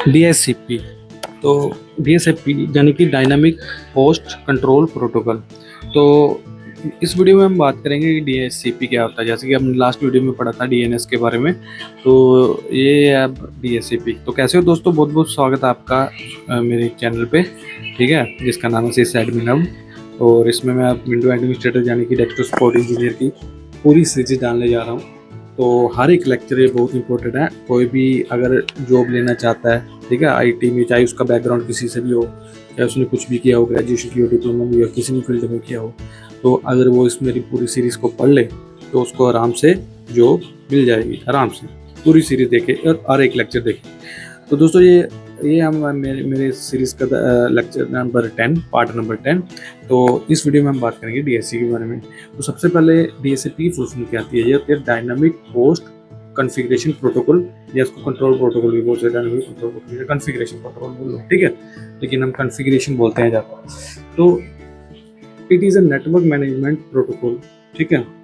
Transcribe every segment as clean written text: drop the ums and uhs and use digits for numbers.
DSCP। तो DSCP यानी कि डायनामिक होस्ट कंट्रोल प्रोटोकॉल। तो इस वीडियो में हम बात करेंगे कि DSCP क्या होता है। जैसे कि हमने लास्ट वीडियो में पढ़ा था DNS के बारे में, तो ये है अब DSCP। तो कैसे हो दोस्तों, बहुत बहुत स्वागत है आपका मेरे चैनल पे, ठीक है, जिसका नाम है सिस एडमिन हब। और इसमें मैं अब विंडो एडमिनिस्ट्रेटर यानी कि डेस्कटॉप सपोर्ट इंजीनियर की पूरी सीरीज डालने जा रहा हूँ। तो हर एक लेक्चर ये बहुत इंपॉर्टेंट है। कोई भी अगर जॉब लेना चाहता है, ठीक है, आईटी में, चाहे उसका बैकग्राउंड किसी से भी हो, चाहे उसने कुछ भी किया हो, ग्रेजुएशन की हो, डिप्लोमा में या किसी भी फील्ड में किया हो, तो अगर वो इस मेरी पूरी सीरीज़ को पढ़ ले तो उसको आराम से जॉब मिल जाएगी। आराम से पूरी सीरीज़ देखे और हर एक लेक्चर देखे। तो दोस्तों ये हम मेरे सीरीज़ का लेक्चर नंबर 10, पार्ट नंबर 10। तो इस वीडियो में हम बात करेंगे डीएससी के बारे में। तो सबसे पहले डीएससी की फुल फॉर्म क्या आती है? ये होती है डायनामिक होस्ट कॉन्फ़िगरेशन प्रोटोकॉल, या इसको कंट्रोल प्रोटोकॉल भी बोलते हैं। Dynamic control protocol, configuration protocol बोल लो, ठीक है, लेकिन हम कॉन्फ़िगरेशन बोलते हैं ज़्यादा। तो it is a network management protocol, ठीक है,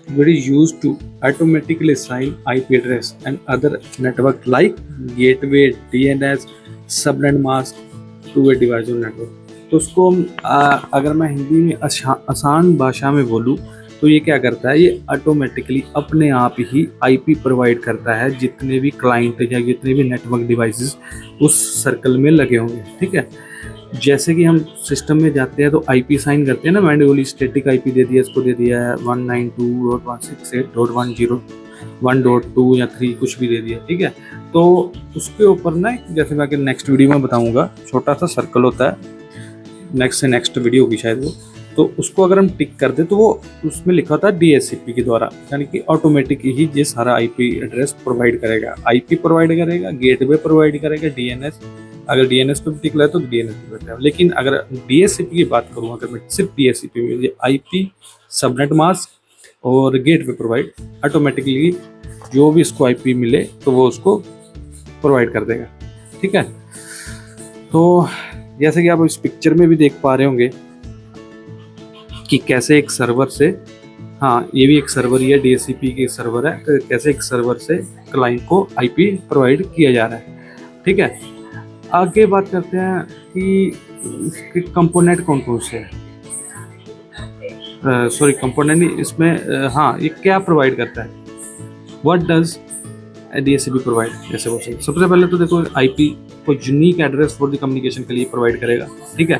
which is used to automatically assign IP address and other network like gateway, DNS, subnet mask to a device or network। तो उसको हम अगर मैं हिंदी में आसान भाषा में बोलूँ तो ये क्या करता है, ये ऑटोमेटिकली अपने आप ही IP प्रोवाइड करता है जितने भी क्लाइंट या जितने भी नेटवर्क डिवाइसेस उस सर्कल में लगे होंगे, ठीक है। जैसे कि हम सिस्टम में जाते हैं तो आईपी साइन करते हैं ना, मैन्युअली स्टैटिक आईपी दे दिया, इसको दे दिया है 192.168.1.0 या 3 कुछ भी दे दिया, ठीक है। तो उसके ऊपर ना, जैसे मैं नेक्स्ट वीडियो में बताऊंगा, छोटा सा सर्कल होता है, नेक्स्ट से नेक्स्ट वीडियो होगी शायद वो। तो उसको अगर हम टिक कर दे तो वो उसमें लिखा होता है डीएससीपी के द्वारा, यानी कि ऑटोमेटिक ही ये सारा आईपी एड्रेस प्रोवाइड करेगा, आईपी प्रोवाइड करेगा, गेटवे प्रोवाइड करेगा, डीएनएस, अगर डीएनएस पे टिक लाए तो डीएनएस पे बैठा है। लेकिन अगर डीएससीपी की बात करूँ, अगर मैं सिर्फ डीएससीपी में, ये आईपी, सबनेट मास्क और गेटवे प्रोवाइड ऑटोमेटिकली जो भी इसको आईपी मिले तो वो उसको प्रोवाइड कर देगा, ठीक है। तो जैसे कि आप इस पिक्चर में भी देख पा रहे होंगे कि कैसे एक सर्वर से, हाँ ये भी एक सर्वर ही है, डीएससीपी की सर्वर है, तो कैसे एक सर्वर से क्लाइंट को आईपी प्रोवाइड किया जा रहा है, ठीक है। आगे बात करते हैं कि इसके कंपोनेंट कौन कौन से हैं। सॉरी, कंपोनेंट नहीं इसमें, हाँ ये क्या प्रोवाइड करता है, व्हाट डज डीएससीपी प्रोवाइड। जैसे वो सबसे पहले तो देखो, आईपी को unique address for the communication के लिए प्रोवाइड करेगा, ठीक है।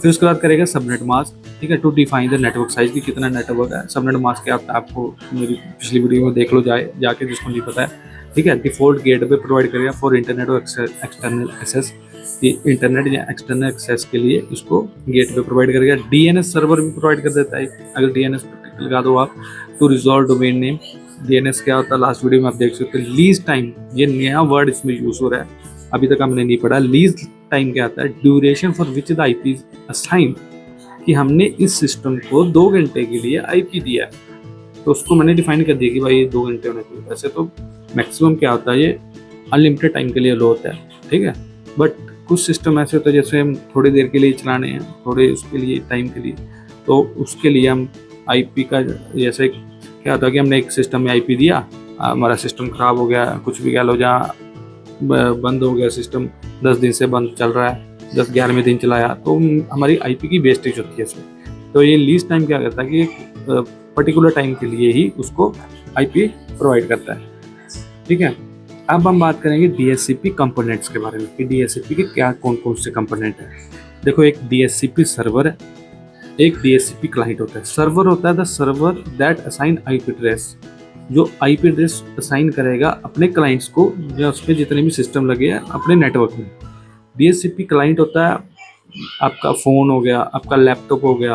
फिर उसके बाद करेगा सबनेट मास्क, ठीक है, to define the network size की कितना नेटवर्क है। सबनेट मास्क के आपको मेरी पिछली वीडियो में देख लो जाके जिसको नहीं पता है, ठीक है। डिफॉल्ट गेटवे प्रोवाइड करेगा फॉर इंटरनेट और एक्सटर्नल एक्सेस, इंटरनेट या एक्सटर्नल एक्सेस के लिए उसको गेटवे प्रोवाइड करेगा। डीएनएस सर्वर भी प्रोवाइड कर देता है, अगर डीएनएस लगा दो आप, to resolve domain name. DNS क्या होता है लास्ट वीडियो में आप देख सकते हैं। लीज टाइम, ये नया वर्ड इसमें यूज हो रहा है, अभी तक हमने नहीं पढ़ा। लीज टाइम क्या आता है, duration for which the IP assign, कि हमने इस सिस्टम को 2 घंटे के लिए आईपी दिया है, तो उसको मैंने डिफाइन कर दिया कि भाई ये 2 घंटे होने चाहिए। वैसे तो मैक्सिमम क्या होता है, ये अनलिमिटेड टाइम के लिए लो होता है, ठीक है। बट कुछ सिस्टम ऐसे होता है जैसे हम थोड़ी देर के लिए चलाने हैं, थोड़े उसके लिए टाइम के लिए, तो उसके लिए हम आईपी का, जैसे क्या होता है कि हमने एक सिस्टम में आईपी दिया, हमारा सिस्टम खराब हो गया, कुछ भी कह लो, जहाँ बंद हो गया सिस्टम, 10 दिन से बंद चल रहा है, 10-11वें दिन चलाया, तो हमारी आईपी की वेस्टेज होती है इसमें। तो ये लीज टाइम क्या करता है कि एक पर्टिकुलर टाइम के लिए ही उसको आईपी प्रोवाइड करता है, ठीक है। अब हम बात करेंगे डीएससीपी कंपोनेंट्स के बारे में कि डीएससीपी के क्या कौन कौन से कंपोनेंट हैं। देखो, एक डीएससीपी सर्वर है, एक डीएससीपी क्लाइंट होता है। सर्वर होता है the server that assign IP address, जो आईपी एड्रेस असाइन करेगा अपने क्लाइंट्स को, या उसमें जितने भी सिस्टम लगे हैं अपने नेटवर्क में। डीएससीपी क्लाइंट होता है आपका फ़ोन हो गया, आपका लैपटॉप हो गया,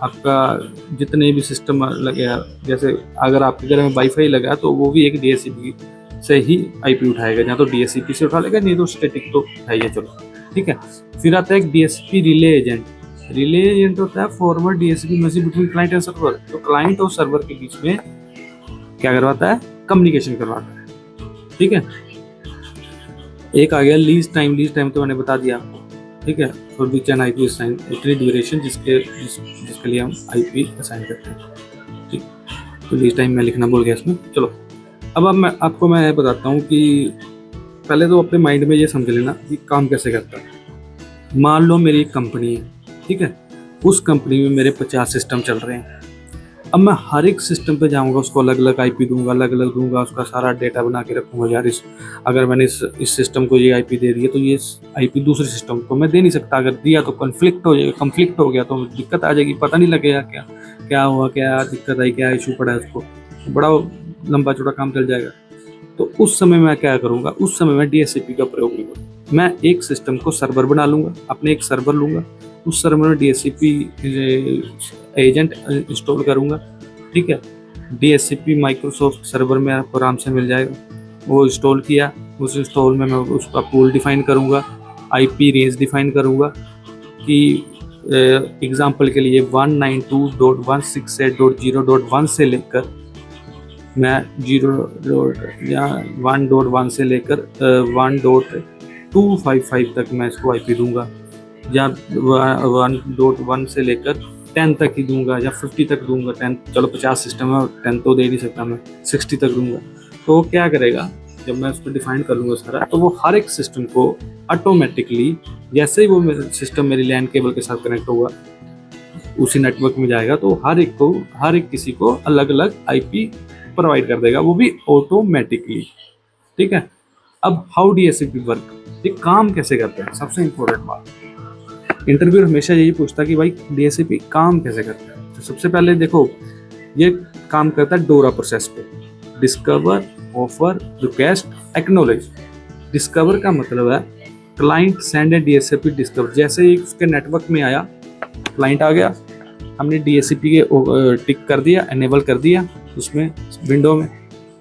आपका जितने भी सिस्टम लगे हैं, जैसे अगर आपके घर में वाईफाई लगा है तो वो भी एक डीएससीपी से ही आईपी उठाएगा, या तो डीएससीपी से उठा लेगा, नहीं तो स्टैटिक तो उठाइए, चलो, ठीक है। फिर आता है एक DSCP relay agent. Relay agent होता है forward DSCP message between client and server, तो क्लाइंट और सर्वर के बीच में क्या करवाता है, कम्युनिकेशन करवाता है, ठीक है। एक आ गया लीज टाइम। लीज टाइम तो मैंने बता दिया आपको, ठीक है, for which N IP assign, इतनी ड्यूरेशन जिसके लिए हम आईपी असाइन करते हैं, ठीक। तो लीज टाइम मैं लिखना भूल गया इसमें, चलो। अब मैं बताता हूँ कि पहले तो अपने माइंड में ये समझ लेना कि काम कैसे करता है। मान लो मेरी एक कंपनी है, ठीक है, उस कंपनी में मेरे 50 सिस्टम चल रहे हैं। अब मैं हर एक सिस्टम पे जाऊंगा, उसको अलग अलग आईपी दूंगा, अलग अलग दूंगा, उसका सारा डेटा बना के रखूंगा। यार अगर मैंने इस सिस्टम को ये आईपी दे दी है तो ये आईपी दूसरे सिस्टम को मैं दे नहीं सकता। अगर दिया तो कन्फ्लिक्ट हो जाएगा, कन्फ्लिक्ट हो गया तो दिक्कत आ जाएगी, पता नहीं लगेगा क्या क्या हुआ, क्या दिक्कत आई, क्या इशू पड़ा है, उसको बड़ा लंबा चौड़ा काम चल जाएगा। तो उस समय मैं क्या करूँगा, उस समय मैं DHCP का प्रयोग नहीं करूँगा। मैं एक सिस्टम को सर्वर बना लूँगा, अपने एक सर्वर लूँगा, उस सर्वर में DHCP एजेंट इंस्टॉल करूँगा, ठीक है। DHCP माइक्रोसॉफ्ट सर्वर में आपको आराम से मिल जाएगा। वो इंस्टॉल किया, उस इंस्टॉल में मैं उसका पूल डिफाइन करूँगा, IP रेंज डिफाइन करूँगा कि एग्जांपल के लिए 192.168.0.1 से लेकर मैं 1.1 से लेकर 1.255 तक मैं इसको IP दूंगा, या 1.1 से लेकर 10 तक ही दूंगा, या 50 तक दूंगा। 10, चलो 50 सिस्टम है, 10 तो दे नहीं सकता मैं, 60 तक दूंगा। तो वो क्या करेगा, जब मैं उसको डिफाइन कर लूँगा सारा, तो वो हर एक सिस्टम को ऑटोमेटिकली, जैसे ही वो मेरा सिस्टम मेरी लैन केबल के साथ कनेक्ट होगा, उसी नेटवर्क में जाएगा, तो हर एक किसी को अलग अलग IP प्रोवाइड कर देगा, वो भी ऑटोमेटिकली, ठीक है। अब हाउ DHCP वर्क, ये काम कैसे करता है, सबसे इम्पोर्टेंट बात। इंटरव्यू हमेशा यही पूछता है कि भाई DHCP काम कैसे करता है। तो सबसे पहले देखो, ये काम करता है डोरा प्रोसेस पे, discover, offer, request, acknowledge. Discover का मतलब है क्लाइंट सेंड ए DHCP डिस्कवर। जैसे ही उसके नेटवर्क में आया, क्लाइंट आ गया, हमने DHCP के टिक कर दिया, एनेबल कर दिया उसमें, विंडो में,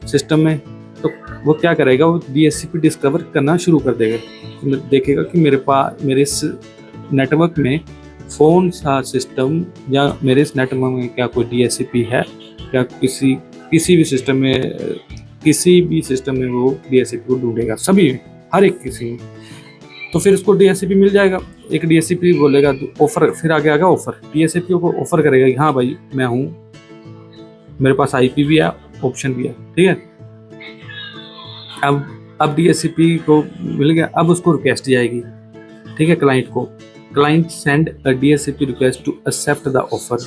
सिस्टम में, तो वो क्या करेगा, वो DHCP डिस्कवर करना शुरू कर देगा। तो देखेगा कि मेरे इस नेटवर्क में कौन सा सिस्टम, या मेरे इस नेटवर्क में क्या कोई DHCP है, या किसी भी सिस्टम में वो DHCP को ढूंढेगा, सभी, हर एक किसी में। तो फिर उसको DHCP मिल जाएगा। एक DHCP बोलेगा ऑफर, फिर आगे आएगा ऑफर, DHCP को ऑफर करेगा कि हाँ भाई मैं हूँ, मेरे पास IP भी है, ऑप्शन भी है, ठीक है। अब DHCP को मिल गया, अब उसको रिक्वेस्ट जाएगी, ठीक है, क्लाइंट को। Client send a DHCP request to accept the offer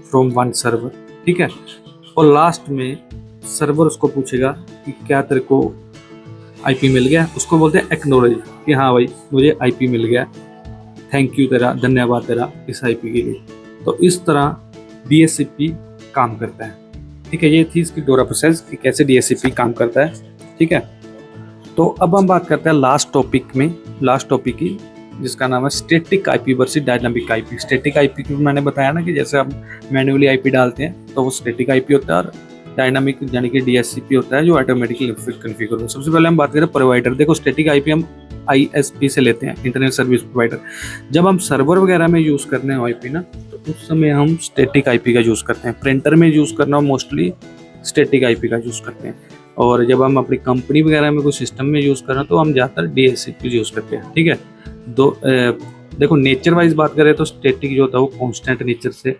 from one server, ठीक है। और लास्ट में सर्वर उसको पूछेगा कि क्या तेरे को IP मिल गया, उसको बोलते हैं एक्नॉलेज, कि हाँ भाई मुझे IP मिल गया, थैंक यू तेरा, धन्यवाद तेरा इस IP के लिए। तो इस तरह DHCP काम करता है, ठीक है। ये थी इसकी डोरा प्रोसेस कि कैसे DHCP काम करता है, ठीक है। तो अब हम बात करते हैं लास्ट टॉपिक की, जिसका नाम है static IP versus dynamic IP। Static IP की मैंने बताया ना कि जैसे हम मैन्युअली IP डालते हैं तो वो स्टैटिक IP होता है, और डायनामिक यानी कि DHCP होता है जो ऑटोमेटिकली कॉन्फ़िगर होता है। सबसे पहले हम बात करें प्रोवाइडर। देखो स्टैटिक IP हम ISP से लेते हैं, इंटरनेट सर्विस प्रोवाइडर। जब हम सर्वर वगैरह में यूज़ करने हैं IP ना, तो उस समय हम स्टैटिक IP का यूज़ करते हैं। प्रिंटर में यूज़ करना मोस्टली स्टैटिक IP का यूज़ करते हैं, और जब हम अपनी कंपनी वगैरह में कोई सिस्टम में यूज़ करना तो हम ज़्यादातर DHCP यूज़ करते हैं, ठीक है। देखो नेचर वाइज बात करें तो स्टैटिक जो होता है वो कांस्टेंट नेचर से,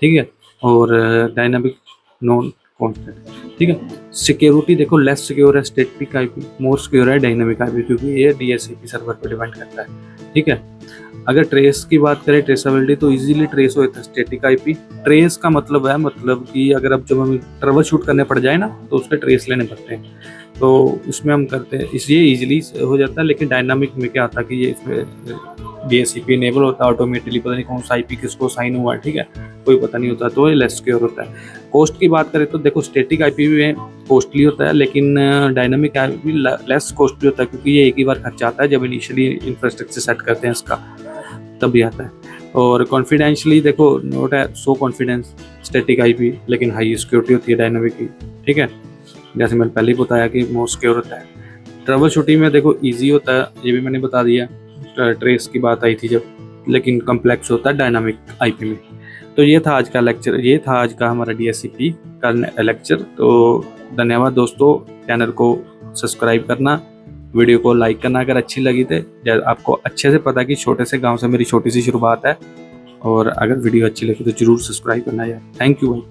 ठीक है, और डायनामिक नॉन कांस्टेंट, ठीक है। सिक्योरिटी देखो लेस सिक्योर है स्टैटिक IP, मोर सिक्योर है डायनामिक IP, क्योंकि ये DHCP सर्वर पर डिपेंड करता है, ठीक है। अगर ट्रेस की बात करें, ट्रेसेबिलिटी, तो इजीली ट्रेस होता है स्टैटिक IP। ट्रेस का मतलब कि अगर अब जब हमें ट्रबल शूट करने पड़ जाए ना, तो उसके ट्रेस लेने पड़ते हैं, तो इसमें हम करते हैं, इसलिए इजीली हो जाता है। लेकिन डायनामिक में क्या आता है कि ये इसमें DHCP इनेबल होता है ऑटोमेटिकली, पता नहीं कौन सा IP किसको साइन हुआ है, ठीक है, कोई पता नहीं होता, तो ये लेस सिक्योर होता है। कॉस्ट की बात करें तो देखो स्टैटिक IP भी कॉस्टली होता है, लेकिन डायनामिक IP भी लेस कॉस्टली होता है, क्योंकि ये एक ही बार खर्चा आता है जब इनिशियली इंफ्रास्ट्रक्चर सेट करते हैं इसका, तभी आता है। और कॉन्फिडेंशियली देखो नोट है सो कॉन्फिडेंस स्टैटिक IP, लेकिन हाई सिक्योरिटी होती है डायनामिक की, ठीक है, जैसे मैंने पहले ही बताया कि मोर सिक्योर होता है। ट्रबल शूटिंग में देखो इजी होता है, ये भी मैंने बता दिया, ट्रेस की बात आई थी जब, लेकिन कम्प्लेक्स होता है डायनामिक IP में। तो ये था आज का लेक्चर, ये था आज का हमारा DHCP का लेक्चर। तो धन्यवाद दोस्तों, चैनल को सब्सक्राइब करना, वीडियो को लाइक करना अगर अच्छी लगी तो। आपको अच्छे से पता कि छोटे से गांव से मेरी छोटी सी शुरुआत है, और अगर वीडियो अच्छी लगी तो ज़रूर सब्सक्राइब करना यार। थैंक यू भाई।